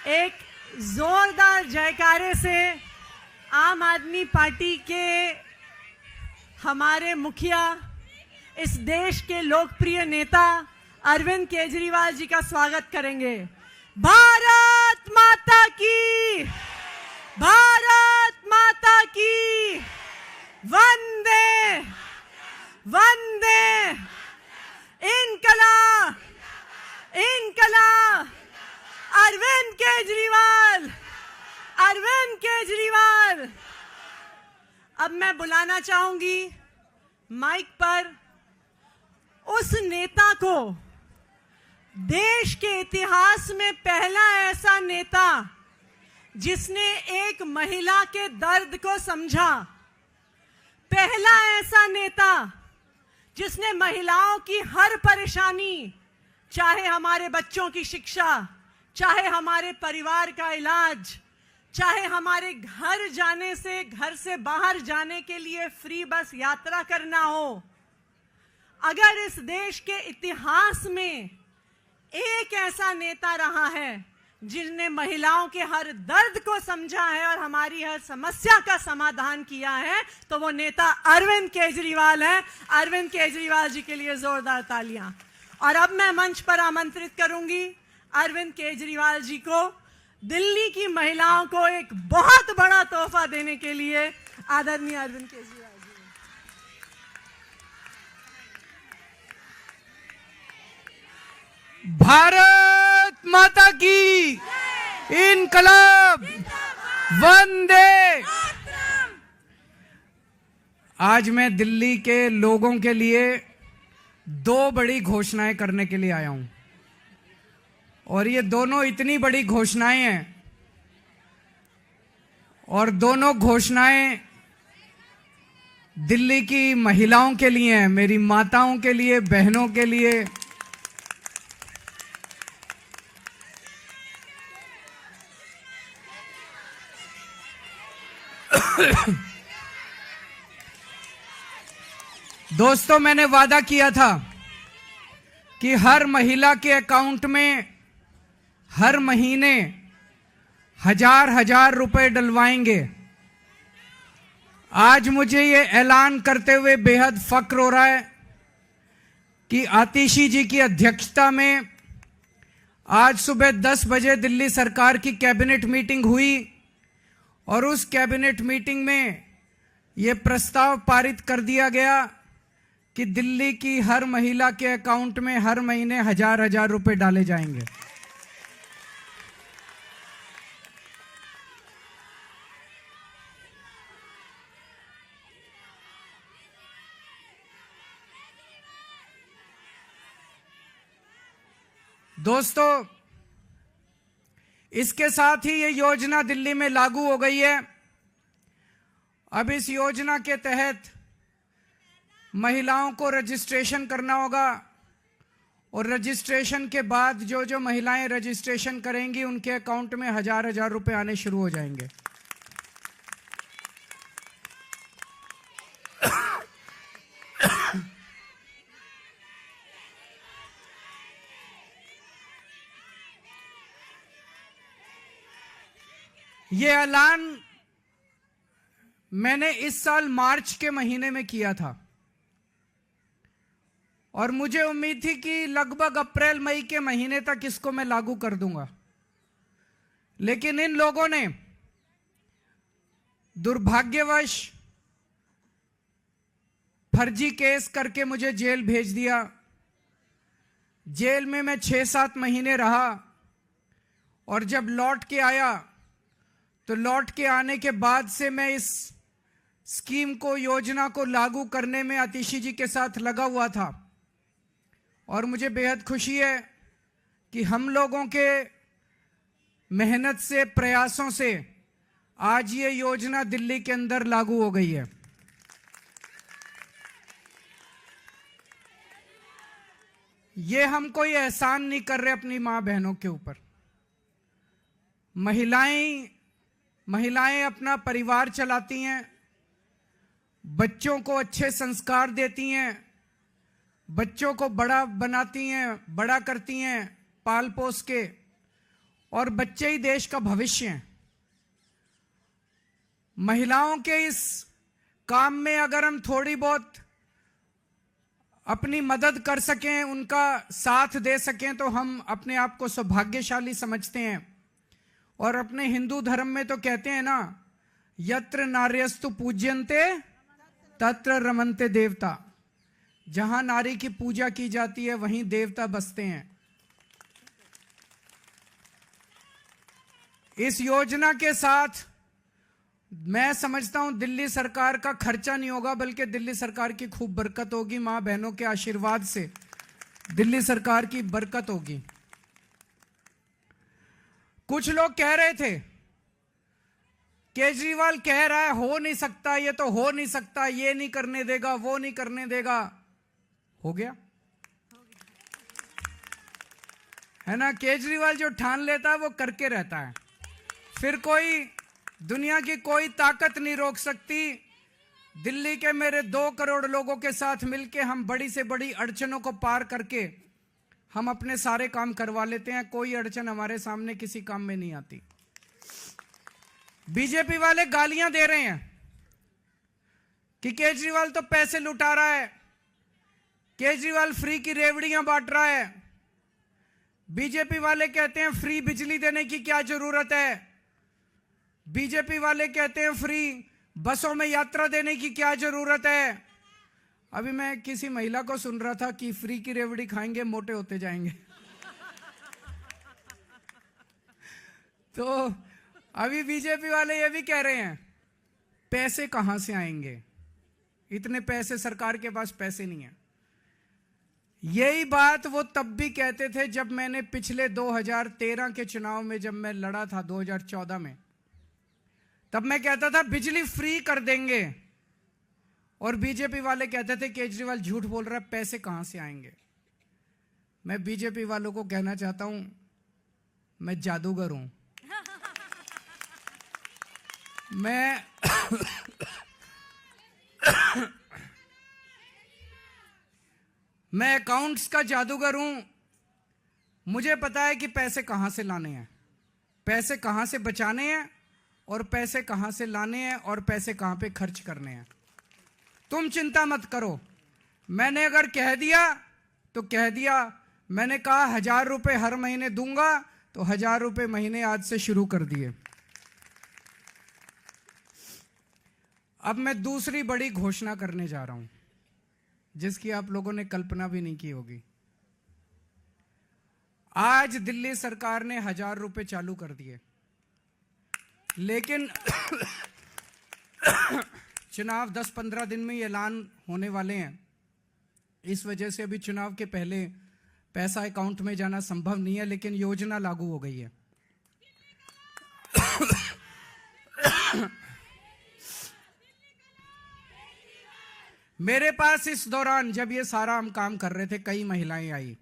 एक जोरदार जयकारे से आम आदमी पार्टी के हमारे मुखिया, इस देश के लोकप्रिय नेता अरविंद केजरीवाल जी का स्वागत करेंगे। भारत माता की, भारत माता की, वंदे वंदे, इनकलाब इनकलाब, अरविंद केजरीवाल, अरविंद केजरीवाल। अब मैं बुलाना चाहूंगी माइक पर उस नेता को, देश के इतिहास में पहला ऐसा नेता जिसने एक महिला के दर्द को समझा, पहला ऐसा नेता जिसने महिलाओं की हर परेशानी, चाहे हमारे बच्चों की शिक्षा, चाहे हमारे परिवार का इलाज, चाहे हमारे घर से बाहर जाने के लिए फ्री बस यात्रा करना हो, अगर इस देश के इतिहास में एक ऐसा नेता रहा है जिसने महिलाओं के हर दर्द को समझा है और हमारी हर समस्या का समाधान किया है, तो वो नेता अरविंद केजरीवाल है। अरविंद केजरीवाल जी के लिए जोरदार तालियां। और अब मैं मंच पर आमंत्रित करूंगी अरविंद केजरीवाल जी को दिल्ली की महिलाओं को एक बहुत बड़ा तोहफा देने के लिए। आदरणीय अरविंद केजरीवाल जी। भारत माता की, इनकलाब, वंदे। आज मैं दिल्ली के लोगों के लिए दो बड़ी घोषणाएं करने के लिए आया हूं, और ये दोनों इतनी बड़ी घोषणाएं हैं, और दोनों घोषणाएं दिल्ली की महिलाओं के लिए हैं, मेरी माताओं के लिए, बहनों के लिए। दोस्तों, मैंने वादा किया था कि हर महिला के अकाउंट में हर महीने हजार रुपए डलवाएंगे। आज मुझे ये ऐलान करते हुए बेहद फक्र हो रहा है कि आतिशी जी की अध्यक्षता में आज सुबह 10 बजे दिल्ली सरकार की कैबिनेट मीटिंग हुई, और उस कैबिनेट मीटिंग में ये प्रस्ताव पारित कर दिया गया कि दिल्ली की हर महिला के अकाउंट में हर महीने हजार रुपए डाले जाएंगे। दोस्तों, इसके साथ ही ये योजना दिल्ली में लागू हो गई है। अब इस योजना के तहत महिलाओं को रजिस्ट्रेशन करना होगा, और रजिस्ट्रेशन के बाद जो जो महिलाएं रजिस्ट्रेशन करेंगी उनके अकाउंट में हजार रुपए आने शुरू हो जाएंगे। ये ऐलान मैंने इस साल मार्च के महीने में किया था, और मुझे उम्मीद थी कि लगभग अप्रैल मई के महीने तक इसको मैं लागू कर दूंगा। लेकिन इन लोगों ने दुर्भाग्यवश फर्जी केस करके मुझे जेल भेज दिया। जेल में मैं 6-7 महीने रहा, और जब लौट के आया तो लौट के आने के बाद से मैं इस स्कीम को, योजना को लागू करने में आतिशी जी के साथ लगा हुआ था। और मुझे बेहद खुशी है कि हम लोगों के मेहनत से, प्रयासों से आज ये योजना दिल्ली के अंदर लागू हो गई है। ये हम कोई एहसान नहीं कर रहे अपनी मां बहनों के ऊपर। महिलाएं अपना परिवार चलाती हैं, बच्चों को अच्छे संस्कार देती हैं, बच्चों को बड़ा बनाती हैं, बड़ा करती हैं पाल पोस के, और बच्चे ही देश का भविष्य हैं। महिलाओं के इस काम में अगर हम थोड़ी बहुत अपनी मदद कर सकें, उनका साथ दे सकें, तो हम अपने आप को सौभाग्यशाली समझते हैं। और अपने हिंदू धर्म में तो कहते हैं ना, यत्र नार्यस्तु पूज्यन्ते तत्र रमन्ते देवता। जहां नारी की पूजा की जाती है वहीं देवता बसते हैं। इस योजना के साथ मैं समझता हूं दिल्ली सरकार का खर्चा नहीं होगा, बल्कि दिल्ली सरकार की खूब बरकत होगी। मां बहनों के आशीर्वाद से दिल्ली सरकार की बरकत होगी। कुछ लोग कह रहे थे केजरीवाल कह रहा है हो नहीं सकता, ये तो हो नहीं सकता, ये नहीं करने देगा, वो नहीं करने देगा। हो गया है ना। केजरीवाल जो ठान लेता है वो करके रहता है। फिर कोई दुनिया की कोई ताकत नहीं रोक सकती। दिल्ली के मेरे 2 करोड़ लोगों के साथ मिलके हम बड़ी से बड़ी अड़चनों को पार करके हम अपने सारे काम करवा लेते हैं। कोई अड़चन हमारे सामने किसी काम में नहीं आती। बीजेपी वाले गालियां दे रहे हैं कि केजरीवाल तो पैसे लुटा रहा है, केजरीवाल फ्री की रेवड़ियां बांट रहा है। बीजेपी वाले कहते हैं फ्री बिजली देने की क्या जरूरत है। बीजेपी वाले कहते हैं फ्री बसों में यात्रा देने की क्या जरूरत है। अभी मैं किसी महिला को सुन रहा था कि फ्री की रेवड़ी खाएंगे मोटे होते जाएंगे। तो अभी बीजेपी वाले ये भी कह रहे हैं पैसे कहां से आएंगे, इतने पैसे सरकार के पास पैसे नहीं है। यही बात वो तब भी कहते थे जब मैंने पिछले 2013 के चुनाव में जब मैं लड़ा था 2014 में, तब मैं कहता था बिजली फ्री कर देंगे और बीजेपी वाले कहते थे केजरीवाल झूठ बोल रहा है, पैसे कहां से आएंगे। मैं बीजेपी वालों को कहना चाहता हूं मैं जादूगर हूं। मैं अकाउंट्स का जादूगर हूं। मुझे पता है कि पैसे कहां से लाने हैं, पैसे कहां से बचाने हैं और पैसे कहां से लाने हैं और पैसे कहां पे खर्च करने हैं। तुम चिंता मत करो। मैंने अगर कह दिया तो कह दिया। मैंने कहा 1000 रुपए हर महीने दूंगा तो 1000 रुपए महीने आज से शुरू कर दिए। अब मैं दूसरी बड़ी घोषणा करने जा रहा हूं जिसकी आप लोगों ने कल्पना भी नहीं की होगी। आज दिल्ली सरकार ने 1000 रुपए चालू कर दिए, लेकिन चुनाव 10-15 दिन में ऐलान होने वाले हैं। इस वजह से अभी चुनाव के पहले पैसा अकाउंट में जाना संभव नहीं है, लेकिन योजना लागू हो गई है। मेरे पास इस दौरान जब ये सारा हम काम कर रहे थे कई महिलाएं आई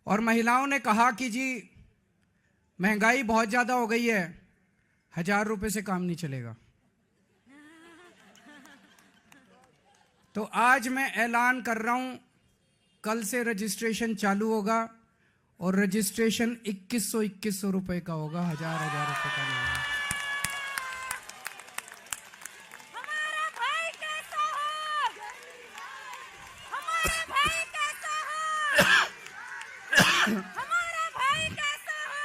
और महिलाओं ने कहा कि जी महंगाई बहुत ज्यादा हो गई है, 1000 रुपए से काम नहीं चलेगा। तो आज मैं ऐलान कर रहा हूं कल से रजिस्ट्रेशन चालू होगा और रजिस्ट्रेशन 2100 रुपए का होगा, 1000 रुपए का नहीं होगा। हमारा भाई कैसा हो? हमारा भाई कैसा हो? हमारा भाई कैसा हो?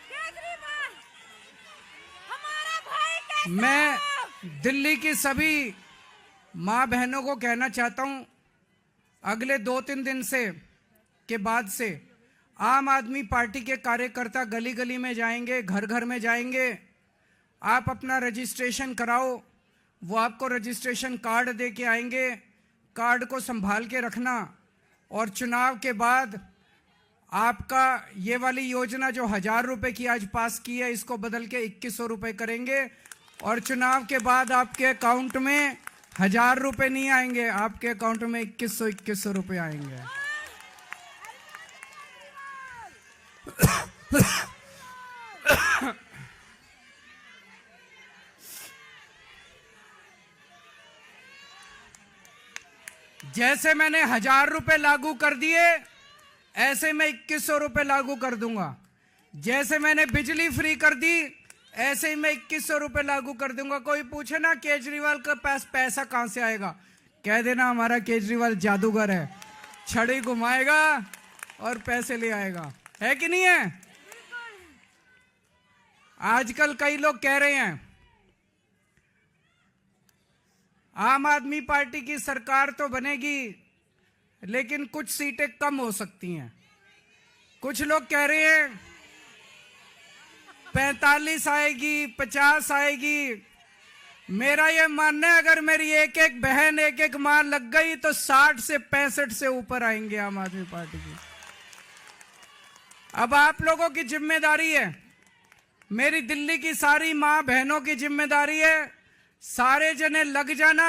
केजरीवाल, हमारा भाई कैसा हो? मैं दिल्ली की सभी मां बहनों को कहना चाहता हूं अगले 2-3 दिन से के बाद से आम आदमी पार्टी के कार्यकर्ता गली गली में जाएंगे, घर घर में जाएंगे। आप अपना रजिस्ट्रेशन कराओ, वो आपको रजिस्ट्रेशन कार्ड दे के आएंगे। कार्ड को संभाल के रखना और चुनाव के बाद आपका ये वाली योजना जो 1000 रुपए की आज पास की है इसको बदल के 2100 रुपए करेंगे और चुनाव के बाद आपके अकाउंट में 1000 रुपए नहीं आएंगे, आपके अकाउंट में 2100 रुपए आएंगे। जैसे मैंने 1000 रुपए लागू कर दिए, ऐसे मैं 2100 रुपए लागू कर दूंगा। जैसे मैंने बिजली फ्री कर दी, ऐसे ही मैं 2100 रुपए लागू कर दूंगा। कोई पूछे ना केजरीवाल का पास पैसा कहां से आएगा, कह देना हमारा केजरीवाल जादूगर है, छड़ी घुमाएगा और पैसे ले आएगा। है कि नहीं है? आजकल कई लोग कह रहे हैं आम आदमी पार्टी की सरकार तो बनेगी, लेकिन कुछ सीटें कम हो सकती हैं। कुछ लोग कह रहे हैं 45 आएगी, 50 आएगी। मेरा यह मानना है अगर मेरी एक एक बहन, एक एक मां लग गई तो 60 से 65 से ऊपर आएंगे आम आदमी पार्टी की। अब आप लोगों की जिम्मेदारी है, मेरी दिल्ली की सारी मां बहनों की जिम्मेदारी है, सारे जने लग जाना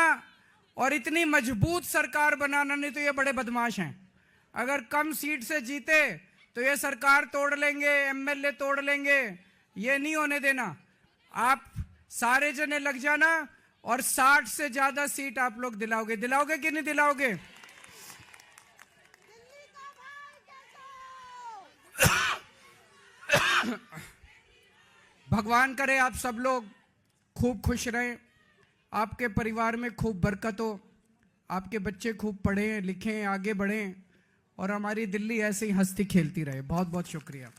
और इतनी मजबूत सरकार बनाना। नहीं तो ये बड़े बदमाश हैं, अगर कम सीट से जीते तो ये सरकार तोड़ लेंगे, एमएलए तोड़ लेंगे। ये नहीं होने देना। आप सारे जने लग जाना और 60 से ज्यादा सीट आप लोग दिलाओगे। दिलाओगे कि नहीं दिलाओगे? भगवान करे आप सब लोग खूब खुश रहें, आपके परिवार में खूब बरकत हो, आपके बच्चे खूब पढ़ें लिखें, आगे बढ़ें और हमारी दिल्ली ऐसे ही हंसती खेलती रहे। बहुत बहुत शुक्रिया।